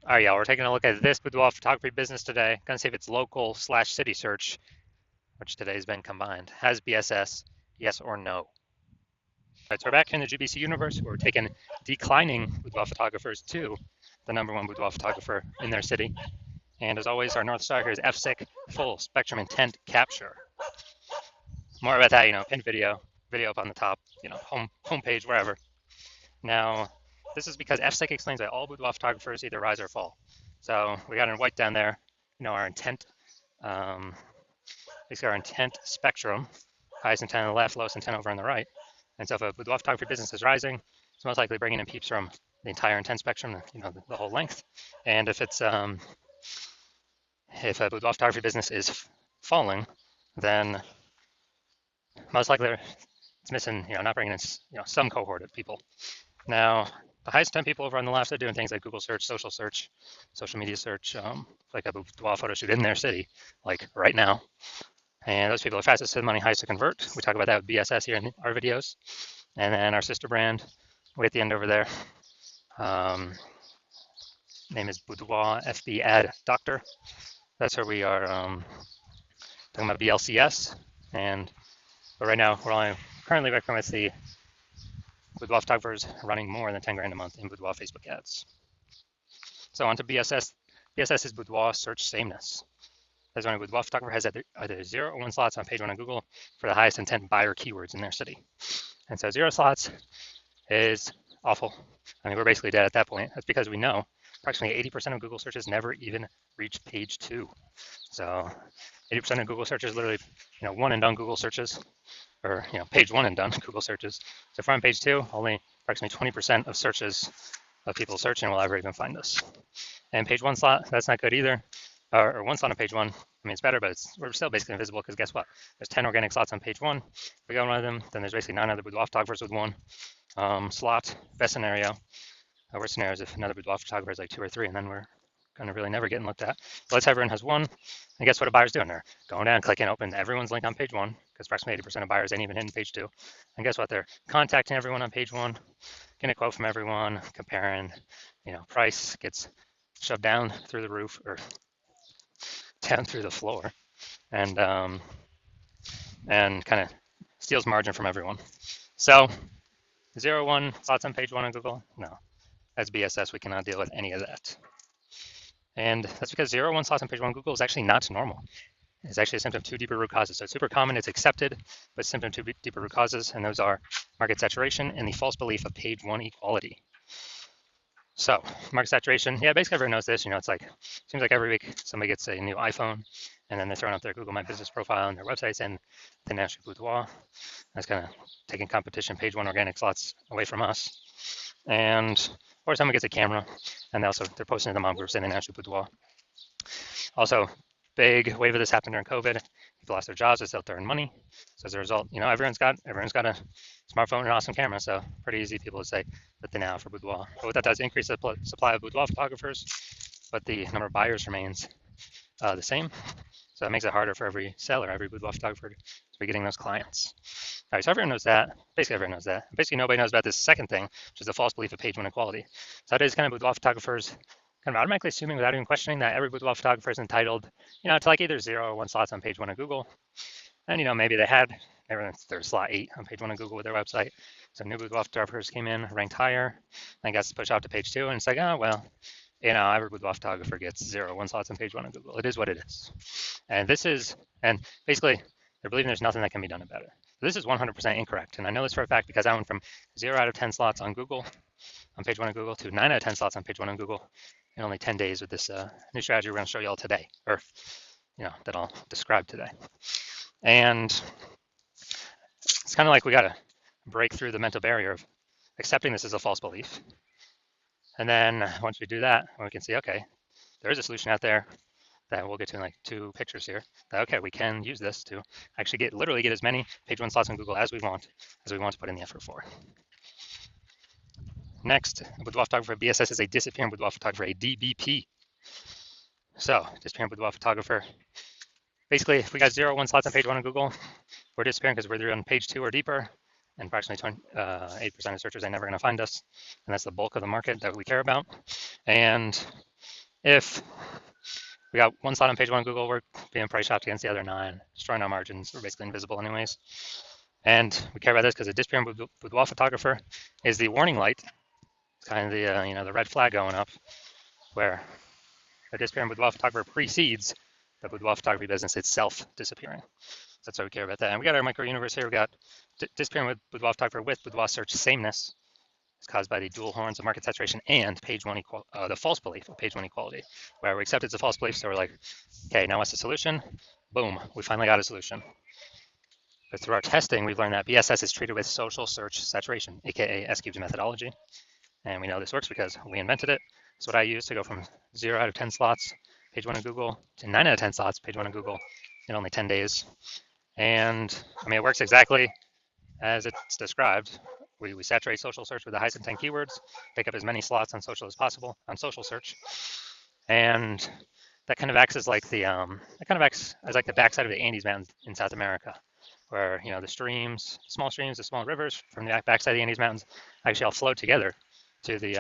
All right, y'all, we're taking a look at this boudoir photography business today. Gonna see if it's local slash city search, which today has been combined. Has BSS, yes or no? All right, so we're back in the GBC universe. We're taking declining boudoir photographers to the #1 boudoir photographer in their city. And as always, our North Star here is FSIC, full spectrum intent capture. More about that, pinned video up on the top, homepage, wherever. Now, this is because FSIC explains that all boudoir photographers either rise or fall. So we got in white down there, our intent, basically our intent spectrum, highest intent on the left, lowest intent over on the right. And so if a boudoir photography business is rising, it's most likely bringing in peeps from the entire intent spectrum, the whole length. And if it's if a boudoir photography business is falling, then most likely it's missing, not bringing in, some cohort of people. Now, the highest 10 people over on the left are doing things like Google search, social media search, like a boudoir photo shoot in their city, like right now. And those people are fastest to money, highest to convert. We talk about that with BSS here in our videos. And then our sister brand, way at the end over there, name is Boudoir FB Ad Doctor. That's where we are talking about BLCS. But right now, we're only currently working with the boudoir photographers running more than 10 grand a month in boudoir Facebook ads. So onto BSS. BSS is boudoir search sameness. That's when a boudoir photographer has either 0 or 1 slots on page 1 on Google for the highest intent buyer keywords in their city. And so 0 slots is awful. I mean, we're basically dead at that point. That's because we know approximately 80% of Google searches never even reach page 2. So 80% of Google searches literally, one and done Google searches, or page 1 and done Google searches. So if we're on page 2, only approximately 20% of searches of people searching will ever even find us. And page 1 slot, that's not good either. Or 1 slot on page 1. I mean, it's better, but we're still basically invisible because guess what? There's 10 organic slots on page 1. If we go on one of them, then there's basically 9 other boudoir photographers with 1 slot. Best scenario. Worst scenario is if another boudoir photographer is like 2 or 3, and then we're kind of really never getting looked at. So let's say everyone has 1. And guess what a buyer's doing? They're going down, clicking open everyone's link on page 1, because approximately 80% of buyers ain't even hitting page 2. And guess what? They're contacting everyone on page 1, getting a quote from everyone, comparing, price gets shoved down through the roof or down through the floor, and kind of steals margin from everyone. So 0, 1 slots on page 1 on Google? No, that's BSS. We cannot deal with any of that. And that's because 0, 1 slots on page 1 on Google is actually not normal. It's actually a symptom of 2 deeper root causes. So it's super common, it's accepted, but symptom 2 deeper root causes, and those are market saturation and the false belief of page 1 equality. So market saturation, yeah, basically everyone knows this. It's like, seems like every week somebody gets a new iPhone, and then they're throwing up their Google My Business profile and their websites and the National Boudoir. That's kind of taking competition page 1 organic slots away from us. And or someone gets a camera, and they're posting to the mom groups in the National Boudoir. Also, big wave of this happened during COVID. People lost their jobs, it's out there in money. So as a result, everyone's got a smartphone and an awesome camera. So pretty easy people would say that they now for boudoir. But what that does increase the supply of boudoir photographers, but the number of buyers remains the same. So it makes it harder for every seller, every boudoir photographer to be getting those clients. All right, so everyone knows that. Basically, everyone knows that. Basically, nobody knows about this second thing, which is the false belief of page 1 equality. So that is kind of boudoir photographers kind of automatically assuming without even questioning that every boudoir photographer is entitled, to like either 0 or 1 slots on page 1 of Google. And, maybe they had their slot 8 on page 1 of Google with their website. So new boudoir photographers came in, ranked higher, and got pushed out to page 2. And it's like, oh, well, every boudoir photographer gets 0 or 1 slots on page 1 of Google. It is what it is. And basically, they're believing there's nothing that can be done about it. So this is 100% incorrect. And I know this for a fact because I went from 0 out of 10 slots on Google, on page 1 of Google, to 9 out of 10 slots on page 1 of Google in only 10 days with this new strategy we're going to show you all today, or that I'll describe today. And it's kind of like we got to break through the mental barrier of accepting this as a false belief. And then once we do that, we can see, okay, there is a solution out there that we'll get to in like 2 pictures here. That, okay, we can use this to actually literally get as many page 1 slots on Google as we want to put in the effort for. Next, a boudoir photographer BSS is a disappearing boudoir photographer, a DBP. So, disappearing boudoir photographer. Basically, if we got 0 or 1 slots on page 1 on Google, we're disappearing because we're either on page 2 or deeper, and approximately 8% of searchers are never going to find us, and that's the bulk of the market that we care about. And if we got one slot on page one of Google, we're being price shopped against the other 9, destroying our margins. We're basically invisible anyways. And we care about this because a disappearing boudoir photographer is the warning light. It's kind of the the red flag going up, where a disappearing boudoir photographer precedes the boudoir photography business itself disappearing. So that's why we care about that. And we got our micro universe here. We got disappearing with boudoir photographer with boudoir search sameness. It's caused by the dual horns of market saturation and page one the false belief of page one equality, where we accept it's a false belief. So we're like, okay, now what's the solution? Boom, we finally got a solution. But through our testing, we've learned that BSS is treated with social search saturation, aka S-cubed methodology. And we know this works because we invented it. It's what I use to go from 0 out of 10 slots, page one of Google, to 9 out of 10 slots, page one of Google, in only 10 days. And I mean, it works exactly as it's described. We saturate social search with the highest intent keywords, pick up as many slots on social as possible on social search, and that kind of acts as like the the backside of the Andes Mountains in South America, where the streams, small streams, the small rivers from the backside of the Andes Mountains actually all flow together to the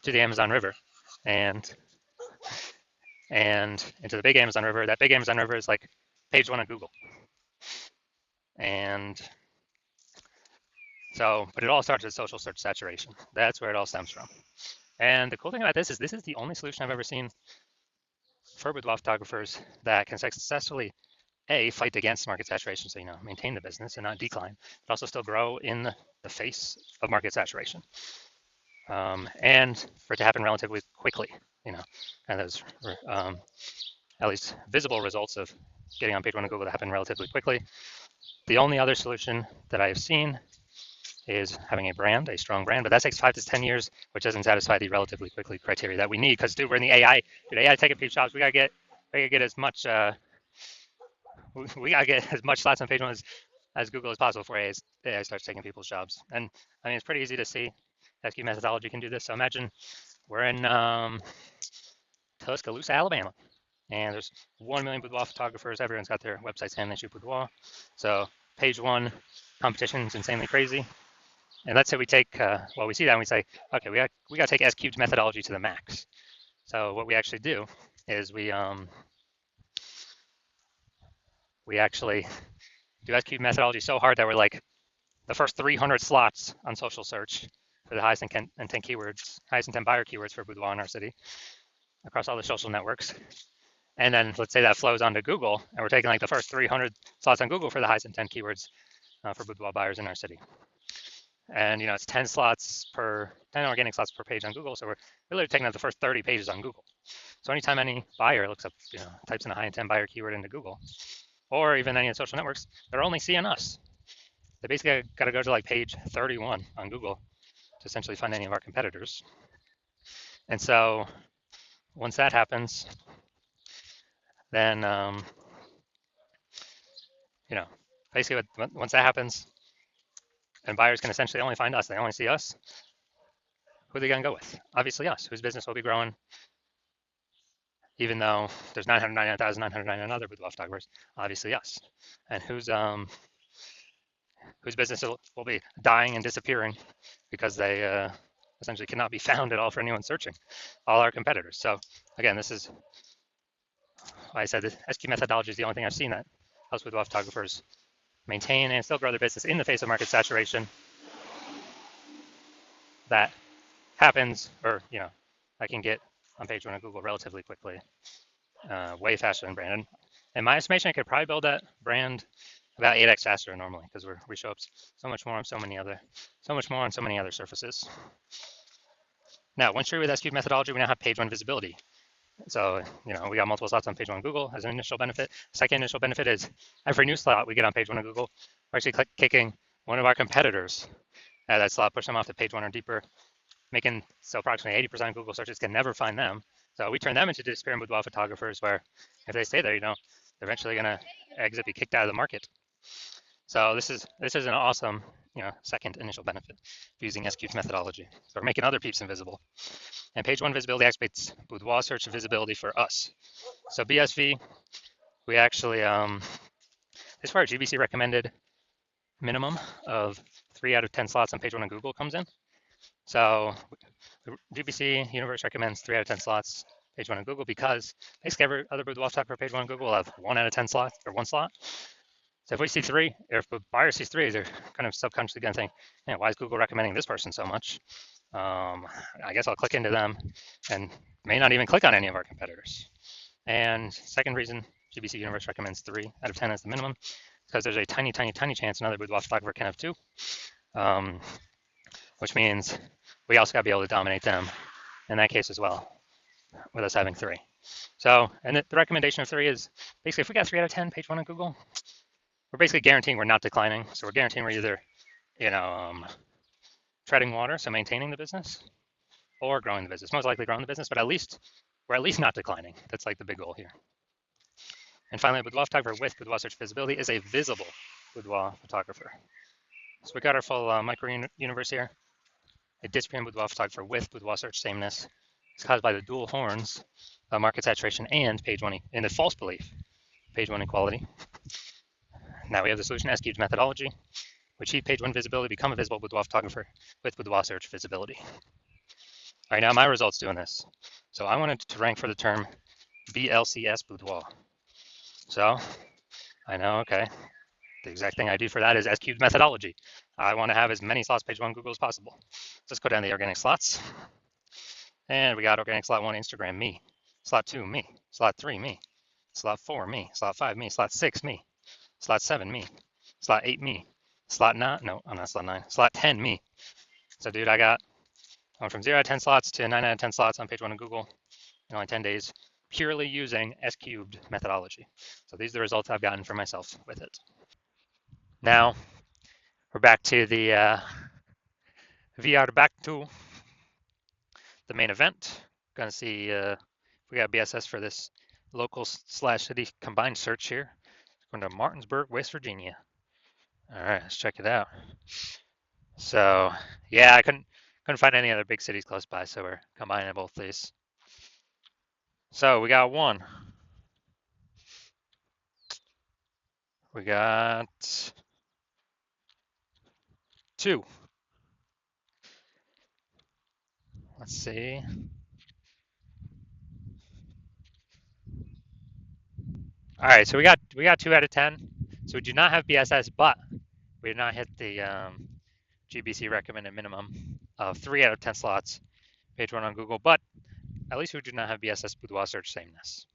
Amazon River, and into the big Amazon River. That big Amazon River is like page one of Google, and so, but it all starts with social search saturation. That's where it all stems from. And the cool thing about this is the only solution I've ever seen for boudoir photographers that can successfully fight against market saturation, so maintain the business and not decline, but also still grow in the face of market saturation, and for it to happen relatively quickly. And those at least visible results of getting on page one of Google to happen relatively quickly. The only other solution that I have seen is having a strong brand, but that takes 5 to 10 years, which doesn't satisfy the relatively quickly criteria that we need. Because dude, we're in the AI. Dude, AI taking peep shops. We gotta get as much. We gotta get as much slots on page one as Google as possible before AI starts taking people's jobs. And I mean, it's pretty easy to see. S-cubed methodology can do this. So imagine we're in Tuscaloosa, Alabama, and there's 1 million boudoir photographers. Everyone's got their websites saying they shoot boudoir. So page one competition is insanely crazy. And let's say we take, we see that and we say, okay, we got to take S-cubed methodology to the max. So what we actually do is we actually do S-cubed methodology so hard that we're like the first 300 slots on social search for the highest intent keywords, highest intent buyer keywords for boudoir in our city across all the social networks. And then let's say that flows onto Google, and we're taking like the first 300 slots on Google for the highest intent keywords for boudoir buyers in our city. And it's 10 organic slots per page on Google. So we're really taking out the first 30 pages on Google. So anytime any buyer looks up, types in a high intent buyer keyword into Google, or even any of the social networks, they're only seeing us. They basically got to go to like page 31 on Google to essentially find any of our competitors. And so once that happens, then basically once that happens, and buyers can essentially only find us. They only see us. Who are they going to go with? Obviously us, whose business will be growing, even though there's 999,999 other boudoir photographers. Obviously us, and whose business will be dying and disappearing because they essentially cannot be found at all for anyone searching. All our competitors. So again, this is why I said the S-cubed methodology is the only thing I've seen that helps boudoir photographers maintain and still grow their business in the face of market saturation. That happens, or I can get on page one of Google relatively quickly, way faster than brand. And in my estimation, I could probably build that brand about 8x faster normally, because we show up so much more on so many other surfaces. Now, once you're with S-cubed methodology, we now have page one visibility. So we got multiple slots on page one of Google as an initial benefit. Second initial benefit is every new slot we get on page one of Google, we're actually kicking one of our competitors at that slot, push them off to page one or deeper, making so approximately 80% of Google searches can never find them. So we turn them into disappearing boudoir photographers, where if they stay there, they're eventually going to exit, be kicked out of the market. So this is an awesome, second initial benefit of using S-cubed methodology. So we're making other peeps invisible. And page one visibility activates boudoir search visibility for us. So BSV, we actually, this is where our GBC recommended minimum of 3 out of 10 slots on page one of Google comes in. So the GBC universe recommends 3 out of 10 slots, page one on Google, because basically every other boudoir photographer page one on Google will have 1 out of 10 slots or one slot. So if we see three, or if a buyer sees three, they're kind of subconsciously going to think, man, why is Google recommending this person so much? I guess I'll click into them and may not even click on any of our competitors. And second reason GBC Universe recommends 3 out of 10 as the minimum, because there's a tiny, tiny, tiny chance another boudoir photographer can have two, which means we also got to be able to dominate them in that case as well, with us having three. So, and the recommendation of three is basically if we got 3 out of 10 page one on Google, we're basically guaranteeing we're not declining. So we're guaranteeing we're either, treading water, so maintaining the business, or growing the business. Most likely growing the business, but at least we're at least not declining. That's like the big goal here. And finally, a boudoir photographer with boudoir search visibility is a visible boudoir photographer. So we got our full micro universe here. A disappearing boudoir photographer with boudoir search sameness is caused by the dual horns of market saturation and page one and the false belief, page one equality. Now we have the solution S-cubed methodology. We achieve page one visibility, become a visible boudoir photographer with boudoir search visibility. All right, now my results doing this. So I wanted to rank for the term BLCS boudoir. So I know, okay, the exact thing I do for that is S-cubed methodology. I want to have as many slots page one Google as possible. Let's go down the organic slots. And we got organic slot 1, Instagram, me. Slot 2, me. Slot 3, me. Slot 4, me. Slot 5, me. Slot 6, me. Slot 7, me. Slot 8, me. Slot 9, no, I'm not slot 9. Slot 10, me. So, dude, I went from 0 out of 10 slots to 9 out of 10 slots on page one of Google in only 10 days, purely using S-cubed methodology. So these are the results I've gotten for myself with it. Now, we're back to the back to the main event. Gonna see if we got BSS for this local / city combined search here. Going to Martinsburg, West Virginia. All right, let's check it out. So yeah, I couldn't find any other big cities close by, so we're combining both these. So we got 1. We got 2. Let's see. All right, so we got 2 out of 10. So we do not have BSS, but we did not hit the GBC recommended minimum of 3 out of 10 slots, page one on Google, but at least we do not have BSS boudoir search sameness.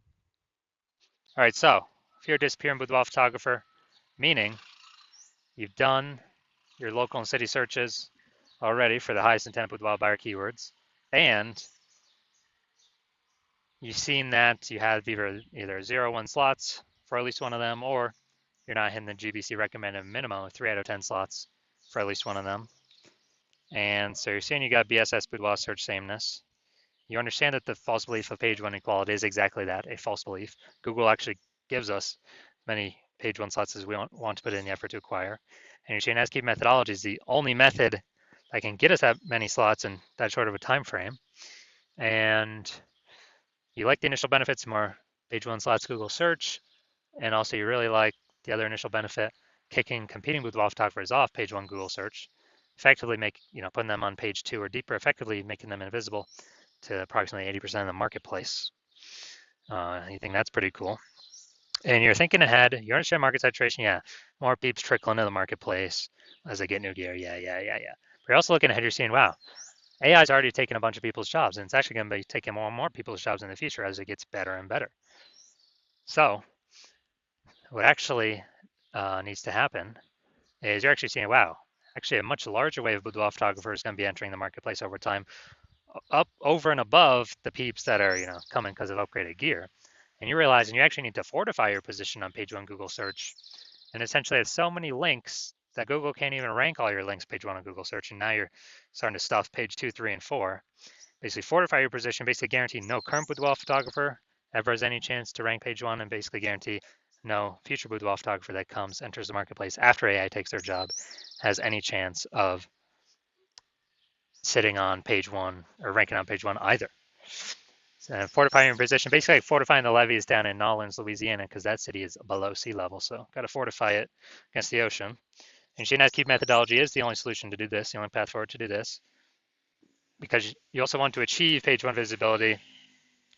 All right, so if you're a disappearing boudoir photographer, meaning you've done your local and city searches already for the highest intent boudoir buyer keywords, and you've seen that you have either 0, 1 slots for at least one of them, or you're not hitting the GBC recommended minimum of 3 out of 10 slots for at least one of them. And so you're seeing you got BSS boudoir search sameness. You understand that the false belief of page one equality is exactly that, a false belief. Google actually gives us many page one slots as we want to put in the effort to acquire. And your chain S-cubed methodology is the only method that can get us that many slots in that short of a time frame. And you like the initial benefits, more page one slots Google search, and also you really like the other initial benefit, kicking competing boudoir photographers off page one Google search, effectively putting them on page 2 or deeper, effectively making them invisible to approximately 80% of the marketplace. You think that's pretty cool. And you're thinking ahead, you understand market saturation, yeah, more peeps trickle into the marketplace as they get new gear, yeah. But you're also looking ahead, you're seeing, wow, AI's already taken a bunch of people's jobs, and it's actually going to be taking more and more people's jobs in the future as it gets better and better. So what actually needs to happen is you're actually seeing, wow, actually a much larger wave of boudoir photographers is going to be entering the marketplace over time, up over and above the peeps that are coming because of upgraded gear. And you're realizing you actually need to fortify your position on page one Google search, and essentially have so many links that Google can't even rank all your links page one on Google search, and now you're starting to stuff page 2, 3, and 4. Basically fortify your position, basically guarantee no current boudoir photographer ever has any chance to rank page one, and basically guarantee no future boudoir photographer that enters the marketplace after AI takes their job has any chance of sitting on page one or ranking on page one either. So fortifying your position, basically like fortifying the levees down in Nolens, Louisiana, because that city is below sea level. So got to fortify it against the ocean. And chain S-cubed methodology is the only solution to do this, the only path forward to do this, because you also want to achieve page one visibility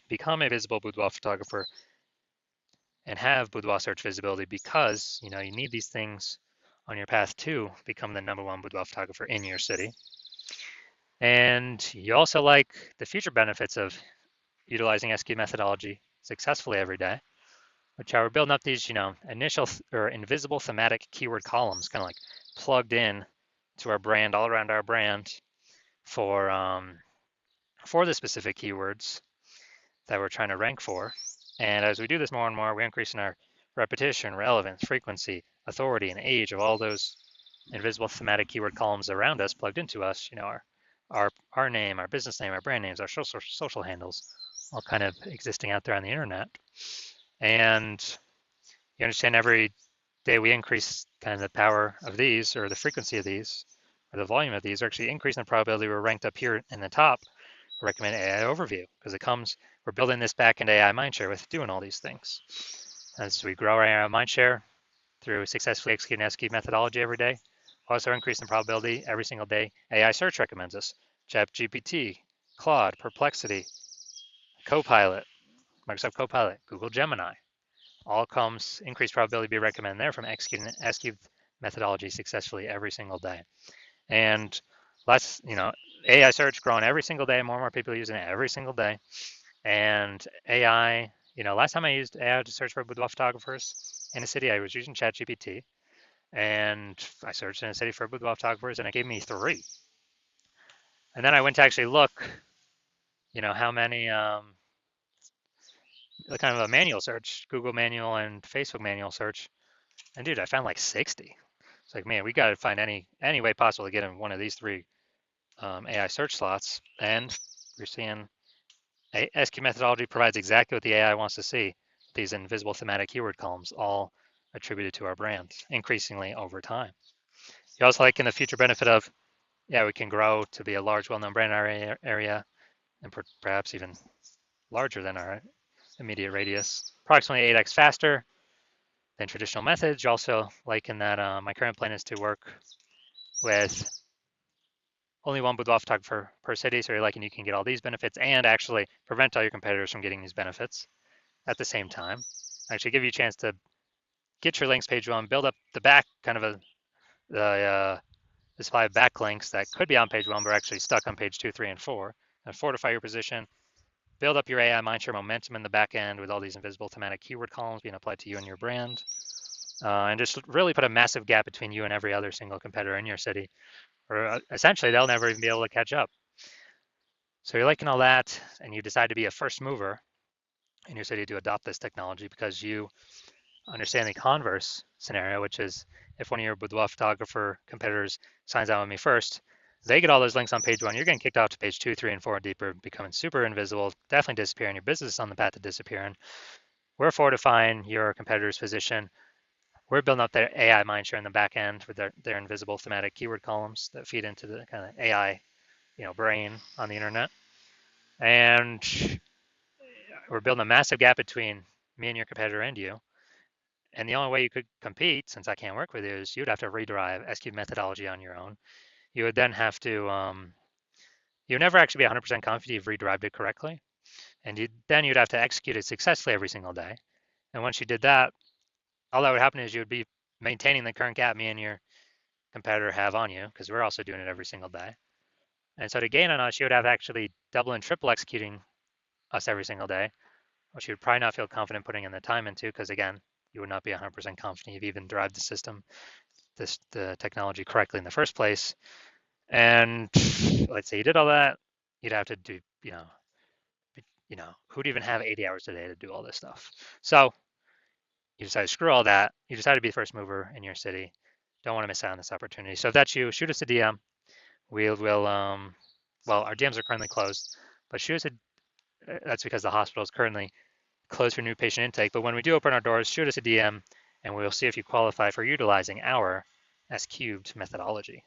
become a visible boudoir photographer and have boudoir search visibility because you need these things on your path to become the #1 boudoir photographer in your city. And you also like the future benefits of utilizing SQ methodology successfully every day, which are we're building up these, initial or invisible thematic keyword columns, kind of like plugged in to our brand, all around our brand for the specific keywords that we're trying to rank for. And as we do this more and more, we're increasing our repetition, relevance, frequency, authority, and age of all those invisible thematic keyword columns around us plugged into us, our name, our business name, our brand names, our social handles, all kind of existing out there on the internet. And you understand every day we increase kind of the power of these or the frequency of these or the volume of these are actually increasing the probability we're ranked up here in the top recommend AI overview because we're building this back-end AI mindshare with doing all these things. As we grow our AI mindshare through successfully executing SQ methodology every day, also increasing the probability every single day AI search recommends us. ChatGPT, Claude, Perplexity, Copilot, Microsoft Copilot, Google Gemini, all comes increased probability to be recommended there from executing SQ methodology successfully every single day. And less, AI search growing every single day, more and more people are using it every single day. And AI, last time I used AI to search for boudoir photographers in a city, I was using ChatGPT. And I searched in a city for boudoir photographers and it gave me 3. And then I went to actually look, how many, kind of a manual search, Google manual and Facebook manual search. And dude, I found like 60. It's like, man, we got to find any way possible to get in one of these 3 AI search slots. And you're seeing SQ methodology provides exactly what the AI wants to see. These invisible thematic keyword columns, all attributed to our brand, increasingly over time. You also like in the future benefit of, we can grow to be a large, well-known brand in our area, and perhaps even larger than our immediate radius, approximately 8x faster than traditional methods. You also like in that my current plan is to work with only one boudoir photographer per city, so you're liking you can get all these benefits and actually prevent all your competitors from getting these benefits at the same time. Actually give you a chance to get your links page 1, build up the back kind of the supply of backlinks that could be on page 1 but are actually stuck on page 2, 3, and 4, and fortify your position, build up your AI mindshare momentum in the back end with all these invisible thematic keyword columns being applied to you and your brand, and just really put a massive gap between you and every other single competitor in your city, or essentially they'll never even be able to catch up. So you're liking all that, and you decide to be a first mover in your city to adopt this technology because you understand the converse scenario, which is if one of your boudoir photographer competitors signs out with me first, they get all those links on page 1, you're getting kicked off to page 2, 3, and 4 and deeper, becoming super invisible, definitely disappearing, your business is on the path to disappearing. We're fortifying your competitor's position. We're building up their AI mindshare in the back end with their invisible thematic keyword columns that feed into the kind of AI, brain on the internet. And we're building a massive gap between me and your competitor and you. And the only way you could compete, since I can't work with you, is you'd have to rederive SQ methodology on your own. You would then have to, you'd never actually be 100% confident you've rederived it correctly. And you'd have to execute it successfully every single day. And once you did that, all that would happen is you would be maintaining the current gap me and your competitor have on you, because we're also doing it every single day. And so to gain on us, you would have actually double and triple executing us every single day, which you would probably not feel confident putting in the time into, because again, you would not be 100% confident you've even derived the system, the technology correctly in the first place. And let's say you did all that, you'd have to do, who'd even have 80 hours a day to do all this stuff? So you decide to screw all that. You decide to be the first mover in your city. Don't want to miss out on this opportunity. So if that's you, shoot us a DM. Well, our DMs are currently closed, but shoot us that's because the hospital is currently closed for new patient intake. But when we do open our doors, shoot us a DM and we'll see if you qualify for utilizing our S cubed methodology.